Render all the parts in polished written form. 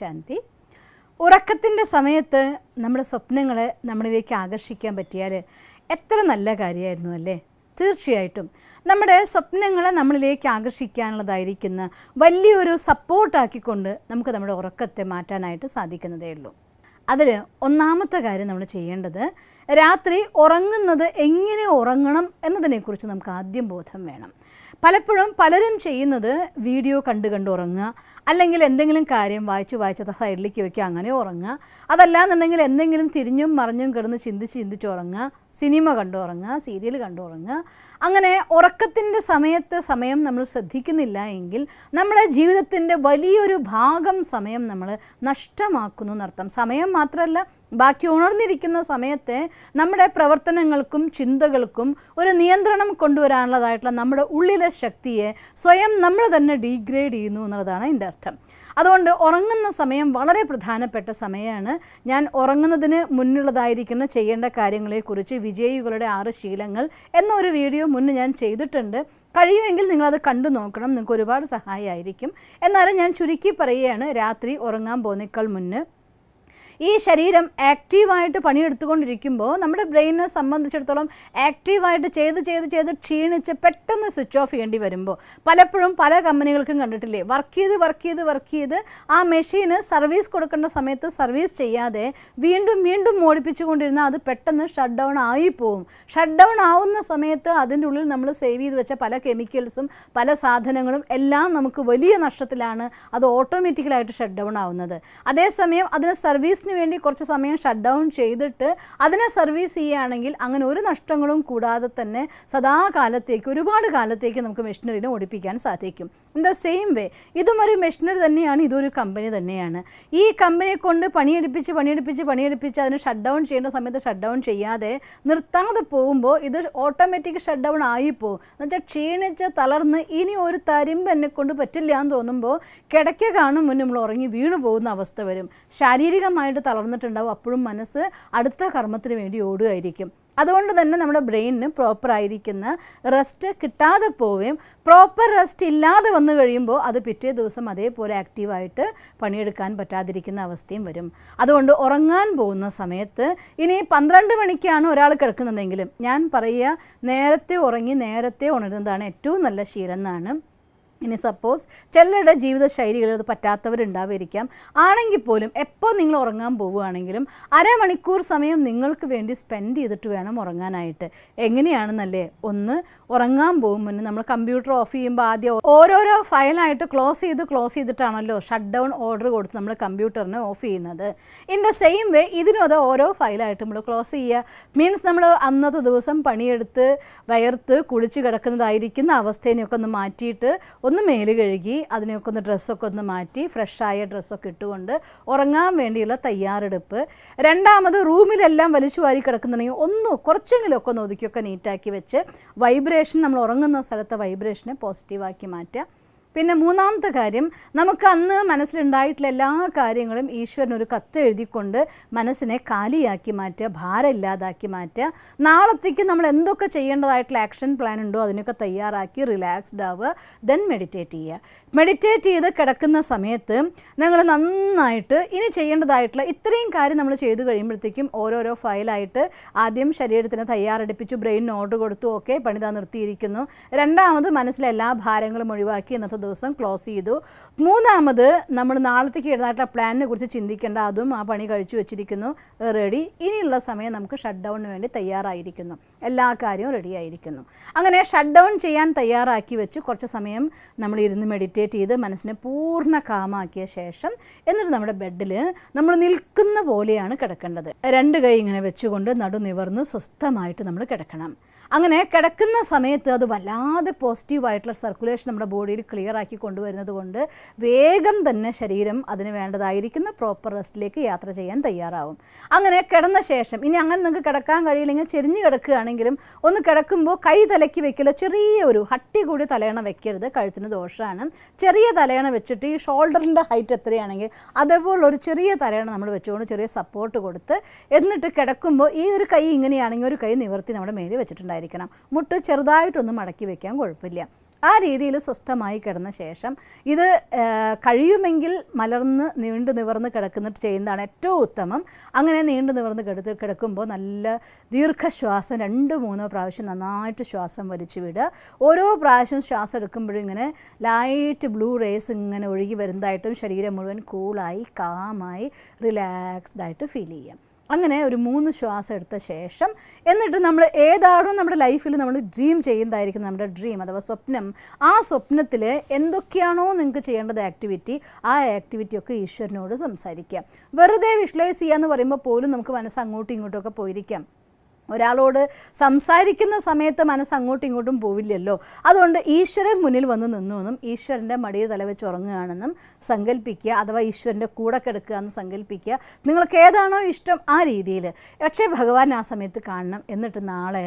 ശാന്തി. ഉറക്കത്തിൻ്റെ സമയത്ത് നമ്മുടെ സ്വപ്നങ്ങളെ നമ്മളിലേക്ക് ആകർഷിക്കാൻ പറ്റിയാൽ എത്ര നല്ല കാര്യമായിരുന്നു അല്ലേ? തീർച്ചയായിട്ടും നമ്മുടെ സ്വപ്നങ്ങളെ നമ്മളിലേക്ക് ആകർഷിക്കാനുള്ളതായിരിക്കുന്ന വലിയൊരു സപ്പോർട്ടാക്കിക്കൊണ്ട് നമുക്ക് നമ്മുടെ ഉറക്കത്തെ മാറ്റാനായിട്ട് സാധിക്കുന്നതേ ഉള്ളൂ. അതിൽ ഒന്നാമത്തെ കാര്യം നമ്മൾ ചെയ്യേണ്ടത് രാത്രി ഉറങ്ങുന്നത് എങ്ങനെ ഉറങ്ങണം എന്നതിനെക്കുറിച്ച് നമുക്ക് ആദ്യം ബോധം വേണം. പലപ്പോഴും പലരും ചെയ്യുന്നത് വീഡിയോ കണ്ട് ഉറങ്ങുക, അല്ലെങ്കിൽ എന്തെങ്കിലും കാര്യം വായിച്ചത് സൈഡിലേക്ക് വയ്ക്കുക, അങ്ങനെ ഉറങ്ങുക. അതല്ലാന്നുണ്ടെങ്കിൽ എന്തെങ്കിലും തിരിഞ്ഞും മറിഞ്ഞും കിടന്ന് ചിന്തിച്ച് ഉറങ്ങുക, സിനിമ കണ്ടുറങ്ങുക, സീരിയൽ കണ്ടുറങ്ങുക. അങ്ങനെ ഉറക്കത്തിൻ്റെ സമയം നമ്മൾ ശ്രദ്ധിക്കുന്നില്ല എങ്കിൽ നമ്മുടെ ജീവിതത്തിൻ്റെ വലിയൊരു ഭാഗം സമയം നമ്മൾ നഷ്ടമാക്കുന്നു എന്നർത്ഥം. സമയം മാത്രമല്ല, ബാക്കി ഉണർന്നിരിക്കുന്ന സമയത്തെ നമ്മുടെ പ്രവർത്തനങ്ങൾക്കും ചിന്തകൾക്കും ഒരു നിയന്ത്രണം കൊണ്ടുവരാനുള്ളതായിട്ടുള്ള നമ്മുടെ ഉള്ളിലെ ശക്തിയെ സ്വയം നമ്മൾ തന്നെ ഡീഗ്രേഡ് ചെയ്യുന്നു എന്നുള്ളതാണ് എൻ്റെ അർത്ഥം. അതുകൊണ്ട് ഉറങ്ങുന്ന സമയം വളരെ പ്രധാനപ്പെട്ട സമയമാണ്. ഞാൻ ഉറങ്ങുന്നതിന് മുന്നുള്ളതായിരിക്കുന്ന ചെയ്യേണ്ട കാര്യങ്ങളെക്കുറിച്ച് വിജയികളുടെ 6 ശീലങ്ങൾ എന്നൊരു വീഡിയോ മുന്നേ ഞാൻ ചെയ്തിട്ടുണ്ട്. കഴിയുമെങ്കിൽ നിങ്ങളത് കണ്ടു നോക്കണം, നിങ്ങൾക്ക് ഒരുപാട് സഹായമായിരിക്കും. എന്നാലും ഞാൻ ചുരുക്കി പറയുകയാണ്, രാത്രി ഉറങ്ങാൻ പോകുന്നേക്കാൾ മുന്നേ ഈ ശരീരം ആക്റ്റീവായിട്ട് പണിയെടുത്തുകൊണ്ടിരിക്കുമ്പോൾ നമ്മുടെ ബ്രെയിനെ സംബന്ധിച്ചിടത്തോളം ആക്റ്റീവായിട്ട് ചെയ്ത് ക്ഷീണിച്ച് പെട്ടെന്ന് സ്വിച്ച് ഓഫ് ചെയ്യേണ്ടി വരുമ്പോൾ പലപ്പോഴും പല കമ്പനികൾക്കും കണ്ടിട്ടില്ലേ, വർക്ക് ചെയ്ത് ആ മെഷീന് സർവീസ് കൊടുക്കേണ്ട സമയത്ത് സർവീസ് ചെയ്യാതെ വീണ്ടും ഓടിപ്പിച്ചുകൊണ്ടിരുന്നാൽ അത് പെട്ടെന്ന് ഷട്ട് ഡൗൺ ആയിപ്പോവും. ഷട്ട് ഡൗൺ ആവുന്ന സമയത്ത് അതിൻ്റെ ഉള്ളിൽ നമ്മൾ സേവ് ചെയ്ത് വെച്ച പല കെമിക്കൽസും പല സാധനങ്ങളും എല്ലാം നമുക്ക് വലിയ നഷ്ടത്തിലാണ് അത് ഓട്ടോമാറ്റിക്കലായിട്ട് ഷട്ട് ഡൗൺ ആവുന്നത്. അതേസമയം അതിന് സർവീസ് വേണ്ടി കുറച്ച് സമയം ഷട്ട് ഡൗൺ ചെയ്തിട്ട് അതിനെ സർവീസ് ചെയ്യുകയാണെങ്കിൽ അങ്ങനെ ഒരു നഷ്ടങ്ങളും കൂടാതെ തന്നെ സദാകാലത്തേക്ക് ഒരുപാട് കാലത്തേക്ക് നമുക്ക് മെഷീനറിനെ ഓടിപ്പിക്കാൻ സാധിക്കും. ഇൻ ദ സെയിം വേ ഇതും ഒരു മെഷീനറി തന്നെയാണ്, ഇതൊരു കമ്പനി തന്നെയാണ്. ഈ കമ്പനിയെ കൊണ്ട് പണിയെടുപ്പിച്ച് അതിന് ഷട്ട് ഡൗൺ ചെയ്യേണ്ട സമയത്ത് ഷട്ട് ഡൗൺ ചെയ്യാതെ നിർത്താതെ പോകുമ്പോൾ ഇത് ഓട്ടോമാറ്റിക് ഷട്ട് ഡൗൺ ആയിപ്പോവും. എന്നുവെച്ചാൽ ക്ഷീണിച്ച് തളർന്ന് ഇനി ഒരു തരിമ്പ് എന്നെ കൊണ്ട് പറ്റില്ല എന്ന് തോന്നുമ്പോൾ കിടക്ക കാണും മുന്നേ നമ്മൾ ഉറങ്ങി വീണു പോകുന്ന അവസ്ഥ വരും. ശാരീരികമായിട്ട് തളർന്നിട്ടുണ്ടാവും, അപ്പോഴും മനസ്സ് അടുത്ത കർമ്മത്തിന് വേണ്ടി ഓടുകയായിരിക്കും. അതുകൊണ്ട് തന്നെ നമ്മുടെ ബ്രെയിനിന് പ്രോപ്പറായിരിക്കുന്ന റെസ്റ്റ് കിട്ടാതെ പോവുകയും പ്രോപ്പർ റെസ്റ്റ് ഇല്ലാതെ വന്നു കഴിയുമ്പോൾ അത് പിറ്റേ ദിവസം അതേപോലെ ആക്റ്റീവായിട്ട് പണിയെടുക്കാൻ പറ്റാതിരിക്കുന്ന അവസ്ഥയും വരും. അതുകൊണ്ട് ഉറങ്ങാൻ പോകുന്ന സമയത്ത് ഇനി 12 മണിക്കാണ് ഒരാൾ കിടക്കുന്നതെങ്കിലും ഞാൻ പറയുക, നേരത്തെ ഉറങ്ങി നേരത്തെ ഉണരുന്നതാണ് ഏറ്റവും നല്ല ശീലം എന്നാണ്. ഇനി സപ്പോസ് ചിലരുടെ ജീവിതശൈലികളിൽ അത് പറ്റാത്തവരുണ്ടാവുമായിരിക്കാം. ആണെങ്കിൽ പോലും എപ്പോൾ നിങ്ങൾ ഉറങ്ങാൻ പോവുകയാണെങ്കിലും അരമണിക്കൂർ സമയം നിങ്ങൾക്ക് വേണ്ടി സ്പെൻഡ് ചെയ്തിട്ട് വേണം ഉറങ്ങാനായിട്ട്. എങ്ങനെയാണെന്നല്ലേ, ഒന്ന് ഉറങ്ങാൻ പോകും മുന്നേ നമ്മൾ കമ്പ്യൂട്ടർ ഓഫ് ചെയ്യുമ്പോൾ ആദ്യം ഓരോരോ ഫയലായിട്ട് ക്ലോസ് ചെയ്തിട്ടാണല്ലോ ഷട്ട് ഡൗൺ ഓർഡർ കൊടുത്ത് നമ്മൾ കമ്പ്യൂട്ടറിനെ ഓഫ് ചെയ്യുന്നത്. ഇൻ ദ സെയിം വേ ഇതിനും അത് ഓരോ ഫയലായിട്ട് നമ്മൾ ക്ലോസ് ചെയ്യുക. മീൻസ് നമ്മൾ അന്നത്തെ ദിവസം പണിയെടുത്ത് വയർത്ത് കുളിച്ച് കിടക്കുന്നതായിരിക്കുന്ന അവസ്ഥേനെയൊക്കെ ഒന്ന് മാറ്റിയിട്ട് ഒന്ന് മേല് കഴുകി അതിനെയൊക്കെ ഒന്ന് ഡ്രസ്സൊക്കെ ഒന്ന് മാറ്റി ഫ്രഷായ ഡ്രസ്സൊക്കെ ഇട്ടുകൊണ്ട് ഉറങ്ങാൻ വേണ്ടിയുള്ള തയ്യാറെടുപ്പ്. രണ്ടാമത് റൂമിലെല്ലാം വലിച്ചു വാരി കിടക്കുന്നുണ്ടെങ്കിൽ കുറച്ചെങ്കിലുമൊക്കെ ഒന്ന് ഒതുക്കിയൊക്കെ നീറ്റാക്കി വെച്ച് വൈബ്രേഷൻ, നമ്മൾ ഉറങ്ങുന്ന സ്ഥലത്തെ വൈബ്രേഷനെ പോസിറ്റീവാക്കി മാറ്റുക. പിന്നെ മൂന്നാമത്തെ കാര്യം, നമുക്ക് അന്ന് മനസ്സിലുണ്ടായിട്ടുള്ള എല്ലാ കാര്യങ്ങളും ഈശ്വരനൊരു കത്ത് എഴുതിക്കൊണ്ട് മനസ്സിനെ കാലിയാക്കി മാറ്റുക, ഭാരം ഇല്ലാതാക്കി മാറ്റുക. നാളത്തേക്ക് നമ്മൾ എന്തൊക്കെ ചെയ്യേണ്ടതായിട്ടുള്ള ആക്ഷൻ പ്ലാൻ ഉണ്ടോ അതിനൊക്കെ തയ്യാറാക്കി റിലാക്സ്ഡ് ആവുക. ദെൻ മെഡിറ്റേറ്റ് ചെയ്യുക. മെഡിറ്റേറ്റ് ചെയ്ത് കിടക്കുന്ന സമയത്ത് നിങ്ങൾ നന്നായിട്ട് ഇനി ചെയ്യേണ്ടതായിട്ടുള്ള ഇത്രയും കാര്യം നമ്മൾ ചെയ്തു കഴിയുമ്പോഴത്തേക്കും ഓരോരോ ഫയലായിട്ട് ആദ്യം ശരീരത്തിന് തയ്യാറെടുപ്പിച്ചു, ബ്രെയിനിന് ഓർഡർ കൊടുത്തു, ഓക്കെ പണിതാ നിർത്തിയിരിക്കുന്നു. രണ്ടാമത് മനസ്സിലെ എല്ലാ ഭാരങ്ങളും ഒഴിവാക്കി ഇന്നത്തെ ദിവസം ക്ലോസ് ചെയ്തു. മൂന്നാമത് നമ്മൾ നാളത്തേക്ക് എഴുതായിട്ടുള്ള പ്ലാനിനെ കുറിച്ച് ചിന്തിക്കേണ്ട, അതും ആ പണി കഴിച്ചു വെച്ചിരിക്കുന്നു, റെഡി. ഇനിയുള്ള സമയം നമുക്ക് ഷട്ട് ഡൗണിന് വേണ്ടി തയ്യാറായിരിക്കുന്നു, എല്ലാ കാര്യവും റെഡി ആയിരിക്കുന്നു. അങ്ങനെ ഷട്ട് ഡൗൺ ചെയ്യാൻ തയ്യാറാക്കി വെച്ച് കുറച്ച് സമയം നമ്മൾ ഇരുന്ന് മെഡിറ്റേറ്റ് ചെയ്ത് മനസ്സിനെ പൂർണ്ണ കാമാക്കിയ ശേഷം എന്നിട്ട് നമ്മുടെ ബെഡിൽ നമ്മൾ നിൽക്കുന്ന പോലെയാണ് കിടക്കേണ്ടത്. 2 കൈ ഇങ്ങനെ വെച്ചുകൊണ്ട് നടു നിവർന്ന് സ്വസ്ഥമായിട്ട് നമ്മൾ കിടക്കണം. അങ്ങനെ കിടക്കുന്ന സമയത്ത് അത് വല്ലാതെ പോസിറ്റീവായിട്ടുള്ള സർക്കുലേഷൻ നമ്മുടെ ബോഡിയിൽ ക്ലിയർ ആക്കി കൊണ്ടുവരുന്നത് കൊണ്ട് വേഗം തന്നെ ശരീരം അതിന് വേണ്ടതായിരിക്കുന്ന പ്രോപ്പർ റെസ്റ്റിലേക്ക് യാത്ര ചെയ്യാൻ തയ്യാറാവും. അങ്ങനെ കിടന്ന ശേഷം ഇനി അങ്ങനെ നിങ്ങൾക്ക് കിടക്കാൻ കഴിയില്ലെങ്കിൽ ചെരിഞ്ഞ് കിടക്കുകയാണെങ്കിലും ഒന്ന് കിടക്കുമ്പോൾ കൈ തലയ്ക്ക് വെക്കില്ല, ചെറിയൊരു ഹട്ടി കൂടി തലയണ വെക്കരുത്, കഴുത്തിന് ദോഷമാണ്. ചെറിയ തലയണ വെച്ചിട്ട് ഈ ഷോൾഡറിൻ്റെ ഹൈറ്റ് എത്രയാണെങ്കിൽ അതേപോലൊരു ചെറിയ തലയണ നമ്മൾ വെച്ചുകൊണ്ട് ചെറിയ സപ്പോർട്ട് കൊടുത്ത് എന്നിട്ട് കിടക്കുമ്പോൾ ഈ ഒരു കൈ ഇങ്ങനെയാണെങ്കിൽ ഒരു കൈ നിവർത്തി നമ്മുടെ മേലെ വെച്ചിട്ടുണ്ടായിരിക്കണം. മുട്ട് ചെറുതായിട്ടൊന്ന് മടക്കി വെക്കാൻ കുഴപ്പമില്ല. ആ രീതിയിൽ സ്വസ്ഥമായി കിടന്ന ശേഷം ഇത് കഴിയുമെങ്കിൽ മലർന്ന് നീണ്ടു നിവർന്ന് കിടക്കുന്നിട്ട് ചെയ്യുന്നതാണ് ഏറ്റവും ഉത്തമം. അങ്ങനെ നീണ്ടു നിവർന്ന് കിടക്കുമ്പോൾ നല്ല ദീർഘശ്വാസം 2-3 പ്രാവശ്യം നന്നായിട്ട് ശ്വാസം വലിച്ചു വിടുക. ഓരോ പ്രാവശ്യം ശ്വാസം എടുക്കുമ്പോഴും ഇങ്ങനെ ലൈറ്റ് ബ്ലൂ റേസ് ഇങ്ങനെ ഒഴുകി വരുന്നതായിട്ടും ശരീരം മുഴുവൻ കൂളായി കാമായി റിലാക്സ്ഡായിട്ട് ഫീൽ ചെയ്യാം. അങ്ങനെ ഒരു 3 ശ്വാസം എടുത്ത ശേഷം എന്നിട്ട് നമ്മൾ ഏതാണോ നമ്മുടെ ലൈഫിൽ നമ്മൾ ഡ്രീം ചെയ്യുന്നതായിരിക്കും നമ്മുടെ ഡ്രീം അഥവാ സ്വപ്നം, ആ സ്വപ്നത്തിൽ എന്തൊക്കെയാണോ നിങ്ങൾക്ക് ചെയ്യേണ്ടത് ആക്ടിവിറ്റി, ആ ആക്ടിവിറ്റിയൊക്കെ ഈശ്വരനോട് സംസാരിക്കുക. വെറുതെ വിഷ്വലൈസ് ചെയ്യുക എന്ന് പറയുമ്പോൾ പോലും നമുക്ക് മനസ്സ് അങ്ങോട്ടും ഇങ്ങോട്ടുമൊക്കെ പോയിരിക്കാം. ഒരാളോട് സംസാരിക്കുന്ന സമയത്ത് മനസ്സ് അങ്ങോട്ടും ഇങ്ങോട്ടും പോവില്ലല്ലോ. അതുകൊണ്ട് ഈശ്വരൻ മുന്നിൽ വന്ന് നിന്നുവെന്നും ഈശ്വരൻ്റെ മടിയിൽ തലവെച്ച് ഉറങ്ങുകയാണെന്നും സങ്കല്പിക്കുക, അഥവാ ഈശ്വരൻ്റെ കൂടെ കിടക്കുക എന്ന് സങ്കല്പിക്കുക. നിങ്ങൾക്ക് ഏതാണോ ഇഷ്ടം ആ രീതിയിൽ. പക്ഷേ ഭഗവാൻ ആ സമയത്ത് കാണണം. എന്നിട്ട് നാളെ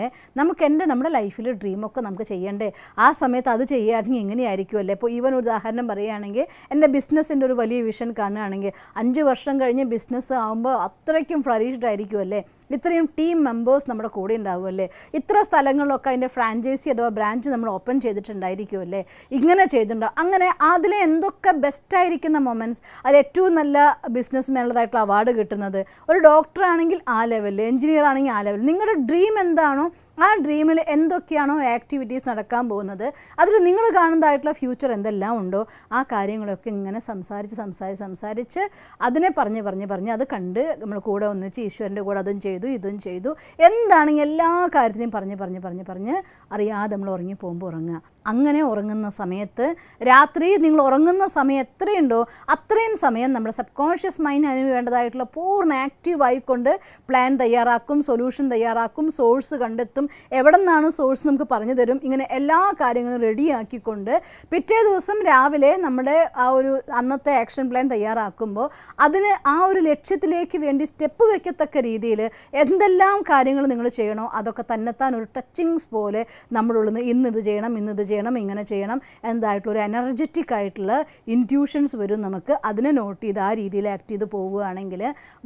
നമ്മുടെ ലൈഫിൽ ഡ്രീമൊക്കെ നമുക്ക് ചെയ്യണ്ടേ, ആ സമയത്ത് അത് ചെയ്യുകയാണെങ്കിൽ എങ്ങനെയായിരിക്കുമല്ലേ. ഇപ്പോൾ ഈവൻ ഒരു ഉദാഹരണം പറയുകയാണെങ്കിൽ എൻ്റെ ബിസിനസ്സിൻ്റെ ഒരു വലിയ വിഷൻ കാണുകയാണെങ്കിൽ 5 വർഷം കഴിഞ്ഞ് ബിസിനസ് ആകുമ്പോൾ അത്രയ്ക്കും ഫ്ലറിഷ്ഡ് ആയിരിക്കുമല്ലേ, ഇത്രയും ടീം മെമ്പേഴ്സ് നമ്മുടെ കൂടെ ഉണ്ടാവുമല്ലേ, ഇത്ര സ്ഥലങ്ങളിലൊക്കെ അതിൻ്റെ ഫ്രാഞ്ചൈസി അഥവാ ബ്രാഞ്ച് നമ്മൾ ഓപ്പൺ ചെയ്തിട്ടുണ്ടായിരിക്കുമല്ലേ, ഇങ്ങനെ ചെയ്തിട്ടുണ്ടാവും. അങ്ങനെ അതിലെ എന്തൊക്കെ ബെസ്റ്റായിരിക്കുന്ന മൊമെൻറ്റ്സ്, അത് ഏറ്റവും നല്ല ബിസിനസ് മേനുള്ളതായിട്ടുള്ള അവാർഡ് കിട്ടുന്നത്, ഒരു ഡോക്ടർ ആണെങ്കിൽ ആ ലെവലിൽ, എഞ്ചിനീയർ ആണെങ്കിൽ ആ ലെവലിൽ, നിങ്ങളുടെ ഡ്രീം എന്താണോ ആ ഡ്രീമിൽ എന്തൊക്കെയാണോ ആക്ടിവിറ്റീസ് നടക്കാൻ പോകുന്നത്, അതിൽ നിങ്ങൾ കാണുന്നതായിട്ടുള്ള ഫ്യൂച്ചർ എന്തെല്ലാം ഉണ്ടോ ആ കാര്യങ്ങളൊക്കെ ഇങ്ങനെ സംസാരിച്ച് അതിനെ പറഞ്ഞ് അത് കണ്ട് നമ്മൾ കൂടെ ഒന്നിച്ച് ഈശ്വരൻ്റെ കൂടെ അതും ചെയ്തു ഇതും ചെയ്തു എന്താണെങ്കിൽ എല്ലാ കാര്യത്തിനെയും പറഞ്ഞ് അറിയാതെ നമ്മൾ ഉറങ്ങി പോകുമ്പോൾ ഉറങ്ങുക. അങ്ങനെ ഉറങ്ങുന്ന സമയത്ത് രാത്രി നിങ്ങൾ ഉറങ്ങുന്ന സമയം എത്രയുണ്ടോ അത്രയും സമയം നമ്മുടെ സബ് കോൺഷ്യസ് മൈൻഡ് അതിന് വേണ്ടതായിട്ടുള്ള പൂർണ്ണ ആക്റ്റീവ് ആയിക്കൊണ്ട് പ്ലാൻ തയ്യാറാക്കും, സൊല്യൂഷൻ തയ്യാറാക്കും, സോഴ്സ് കണ്ടെത്തും, എവിടെ നിന്നാണ് സോഴ്സ് നമുക്ക് പറഞ്ഞു തരും. ഇങ്ങനെ എല്ലാ കാര്യങ്ങളും റെഡിയാക്കിക്കൊണ്ട് പിറ്റേ ദിവസം രാവിലെ നമ്മുടെ ആ ഒരു അന്നത്തെ ആക്ഷൻ പ്ലാൻ തയ്യാറാക്കുമ്പോൾ അതിന് ആ ഒരു ലക്ഷ്യത്തിലേക്ക് വേണ്ടി സ്റ്റെപ്പ് വയ്ക്കത്തക്ക രീതിയിൽ എന്തെല്ലാം കാര്യങ്ങൾ നിങ്ങൾ ചെയ്യണോ അതൊക്കെ തന്നെത്താൻ ഒരു ടച്ചിങ്സ് പോലെ നമ്മുടെ ഉള്ളിൽ നിന്ന് ഇന്നിത് ചെയ്യണം ഇങ്ങനെ ചെയ്യണം എന്തായിട്ടുള്ള ഒരു എനർജറ്റിക് ആയിട്ടുള്ള ഇൻറ്റ്യൂഷൻസ് വരും. നമുക്ക് അതിനെ നോട്ട് ചെയ്ത് ആ രീതിയിൽ ആക്ട് ചെയ്ത് പോവുകയാണെങ്കിൽ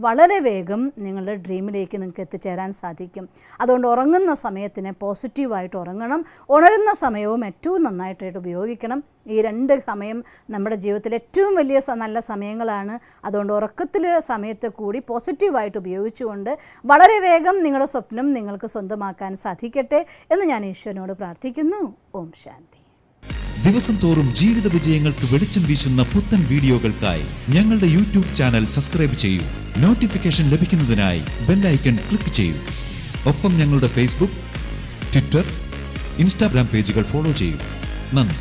വളരെ വേഗം നിങ്ങളുടെ ഡ്രീമിലേക്ക് നിങ്ങൾക്ക് എത്തിച്ചേരാൻ സാധിക്കും. അതുകൊണ്ട് ഉറങ്ങുന്ന സമയത്തിന് പോസിറ്റീവായിട്ട് ഉറങ്ങണം, ഉണരുന്ന സമയവും ഏറ്റവും നന്നായിട്ടായിട്ട് ഉപയോഗിക്കണം. ഈ 2 സമയം നമ്മുടെ ജീവിതത്തിൽ ഏറ്റവും വലിയ നല്ല സമയങ്ങളാണ്. അതുകൊണ്ട് ഉറക്കത്തിൽ സമയത്തെ കൂടി പോസിറ്റീവായിട്ട് ഉപയോഗിച്ചുകൊണ്ട് വളരെ വേഗം നിങ്ങളുടെ സ്വപ്നം നിങ്ങൾക്ക് സ്വന്തമാക്കാൻ സാധിക്കട്ടെ എന്ന് ഞാൻ ഈശ്വരനോട് പ്രാർത്ഥിക്കുന്നു. ഓം ശാന്തി. ദിവസം തോറും ജീവിത വിജയങ്ങൾക്ക് വെളിച്ചം വീശുന്ന പുത്തൻ വീഡിയോകൾക്കായി ഞങ്ങളുടെ യൂട്യൂബ് ചാനൽ സബ്സ്ക്രൈബ് ചെയ്യൂ. നോട്ടിഫിക്കേഷൻ ലഭിക്കുന്നതിനായി ബെൽ ഐക്കൺ ക്ലിക്ക് ചെയ്യൂ. ഒപ്പം ഞങ്ങളുടെ ഫേസ്ബുക്ക്, ട്വിറ്റർ, ഇൻസ്റ്റാഗ്രാം പേജുകൾ ഫോളോ ചെയ്യൂ. നന്ദി.